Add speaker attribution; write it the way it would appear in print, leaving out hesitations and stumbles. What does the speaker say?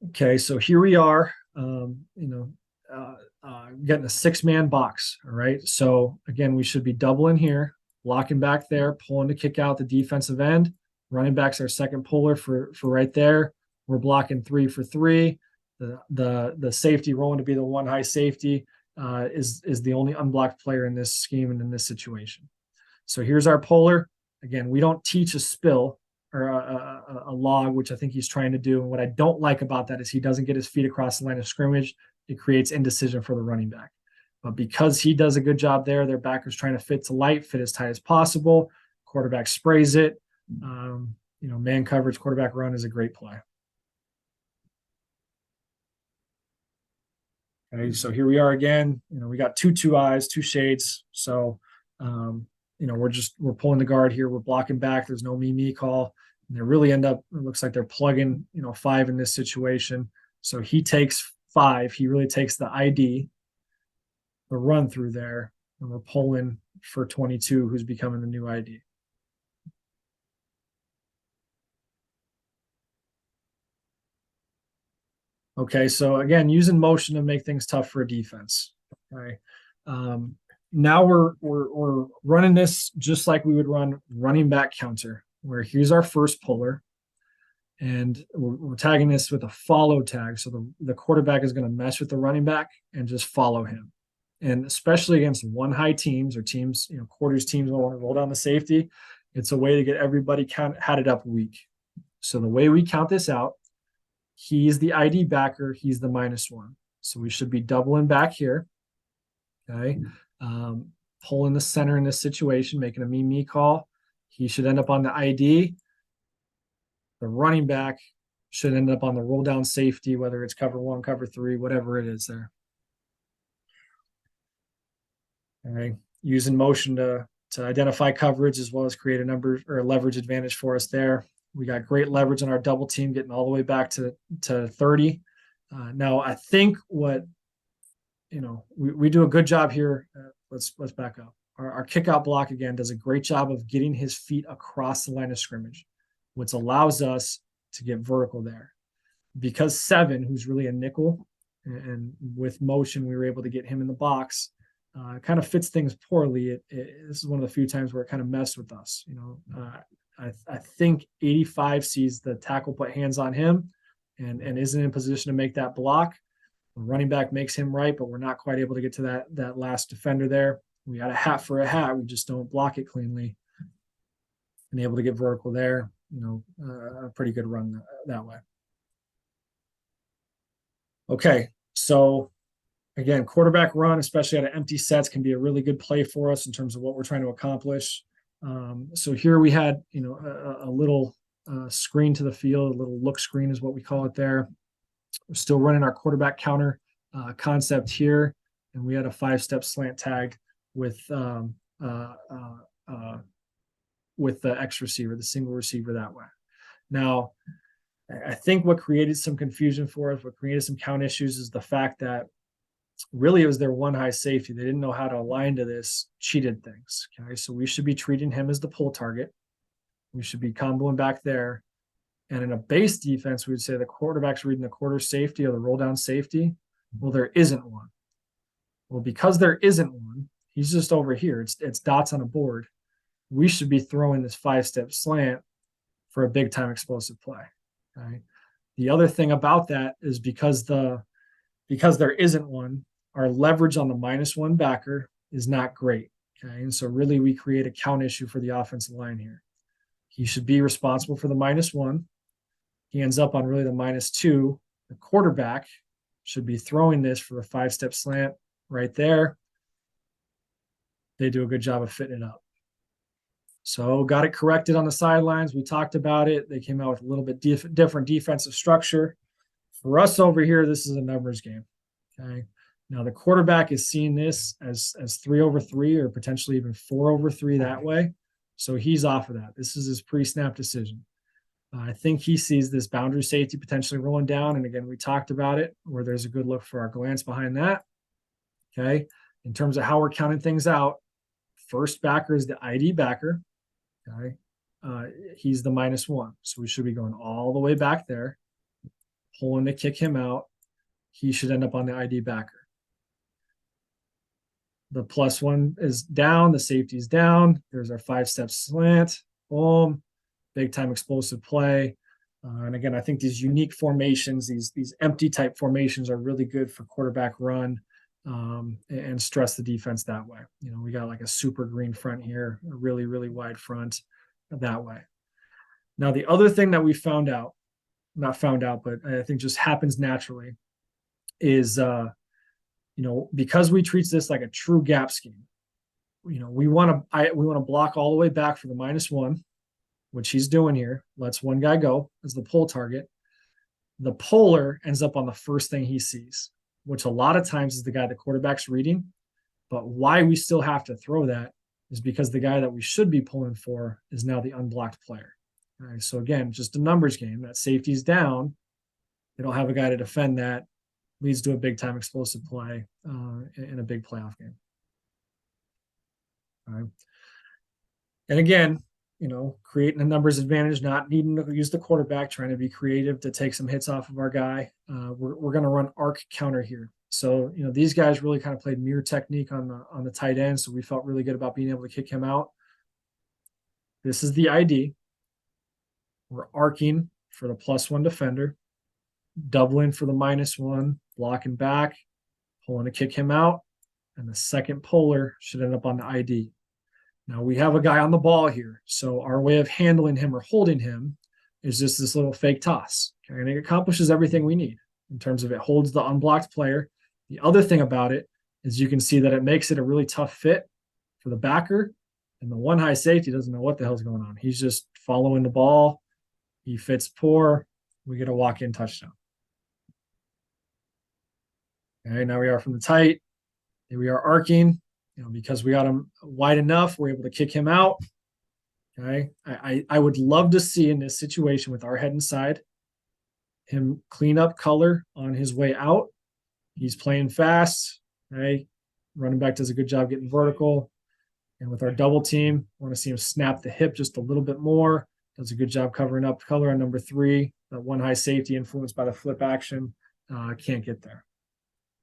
Speaker 1: Okay, so here we are, getting a six-man box. All right. So again, we should be doubling here, blocking back there, pulling to kick out the defensive end. Running back's our second puller for right there. We're blocking 3 for 3. The safety rolling to be the one high safety is the only unblocked player in this scheme and in this situation. So here's our puller. Again, we don't teach a spill or a log, which I think he's trying to do. And what I don't like about that is he doesn't get his feet across the line of scrimmage. It creates indecision for the running back. But because he does a good job there, their backer's trying to fit to light, fit as tight as possible. Quarterback sprays it. Man coverage, quarterback run is a great play. Okay, so here we are again. We got two eyes, two shades. So we're pulling the guard here. We're blocking back. There's no me call. And they really end up, it looks like they're plugging, 5 in this situation. So he takes 5. He really takes the ID, the run through there, and we're pulling for 22, who's becoming the new ID. Okay, so again, using motion to make things tough for a defense. Okay. Now we're running this just like we would run running back counter, where here's our first puller, and we're tagging this with a follow tag. So the quarterback is going to mess with the running back and just follow him. And especially against one high teams or teams, quarters teams will want to roll down the safety. It's a way to get everybody hatted up weak. So the way we count this out, he's the ID backer, he's the -1. So we should be doubling back here. Okay. Pulling the center in this situation, making a me call. He should end up on the ID. The running back should end up on the roll down safety, whether it's cover 1, cover 3, whatever it is there. Okay. Using motion to identify coverage as well as create a number or a leverage advantage for us there. We got great leverage on our double team, getting all the way back to 30. Now, I think what we do a good job here. Let's back up. Our kickout block again does a great job of getting his feet across the line of scrimmage, which allows us to get vertical there. Because 7, who's really a nickel, and with motion we were able to get him in the box. Kind of fits things poorly. This is one of the few times where it kind of messed with us. I think 85 sees the tackle put hands on him and isn't in position to make that block. The running back makes him right, but we're not quite able to get to that last defender there. We got a hat for a hat. We just don't block it cleanly. And able to get vertical there. A pretty good run that way. Okay, so again, quarterback run, especially out of empty sets, can be a really good play for us in terms of what we're trying to accomplish. So here we had, a little screen to the field, a little look screen is what we call it there. We're still running our quarterback counter concept here, and we had a 5-step slant tag with the X receiver, the single receiver that way. Now, I think what created some confusion for us, what created some count issues, is the fact that really it was their one high safety. They didn't know how to align to this, cheated things. Okay, so we should be treating him as the pull target. We should be comboing back there. And in a base defense, we would say the quarterback's reading the quarter safety or the roll down safety. Well, there isn't one. Well, because there isn't one, he's just over here. It's dots on a board. We should be throwing this 5-step slant for a big time explosive play. Okay. The other thing about that is because there isn't one, our leverage on the -1 backer is not great. Okay. And so really we create a count issue for the offensive line here. He should be responsible for the -1. He ends up on really the -2. The quarterback should be throwing this for a 5-step slant right there. They do a good job of fitting it up. So got it corrected on the sidelines. We talked about it. They came out with a little bit different defensive structure. For us over here, this is a numbers game. Okay. Now the quarterback is seeing this as 3 over 3 or potentially even 4 over 3 that way. So he's off of that. This is his pre-snap decision. I think he sees this boundary safety potentially rolling down. And again, we talked about it where there's a good look for our glance behind that. Okay. In terms of how we're counting things out, first backer is the ID backer. Okay. He's the -1. So we should be going all the way back there. pulling to kick him out. He should end up on the ID backer. The +1 is down, the safety is down. There's our 5-step slant. Boom, big time explosive play. And again, I think these unique formations, these empty type formations, are really good for quarterback run and stress the defense that way. We got like a super green front here, a really, really wide front that way. Now, the other thing that we found out, not found out, but I think just happens naturally, is because we treat this like a true gap scheme. We want to block all the way back for the -1, which he's doing here. Lets one guy go as the pull target. The puller ends up on the first thing he sees, which a lot of times is the guy the quarterback's reading. But why we still have to throw that is because the guy that we should be pulling for is now the unblocked player. All right, so again, just a numbers game. That safety's down. They don't have a guy to defend that. Leads to a big time explosive play in a big playoff game. All right. And again, creating a numbers advantage, not needing to use the quarterback, trying to be creative to take some hits off of our guy. We're going to run arc counter here. So, these guys really kind of played mirror technique on the tight end. So we felt really good about being able to kick him out. This is the ID. We're arcing for the +1 defender, doubling for the -1, blocking back, pulling to kick him out, and the second puller should end up on the ID. Now we have a guy on the ball here, so our way of handling him or holding him is just this little fake toss. Okay, and it accomplishes everything we need in terms of it holds the unblocked player. The other thing about it is you can see that it makes it a really tough fit for the backer, and the one high safety doesn't know what the hell's going on. He's just following the ball. He fits poor. We get a walk-in touchdown. Okay, now we are from the tight. Here we are arcing. Because we got him wide enough, we're able to kick him out. Okay, I would love to see in this situation with our head inside, him clean up color on his way out. He's playing fast. Okay, running back does a good job getting vertical. And with our double team, I want to see him snap the hip just a little bit more. Does a good job covering up color on number 3. That one high safety influenced by the flip action can't get there.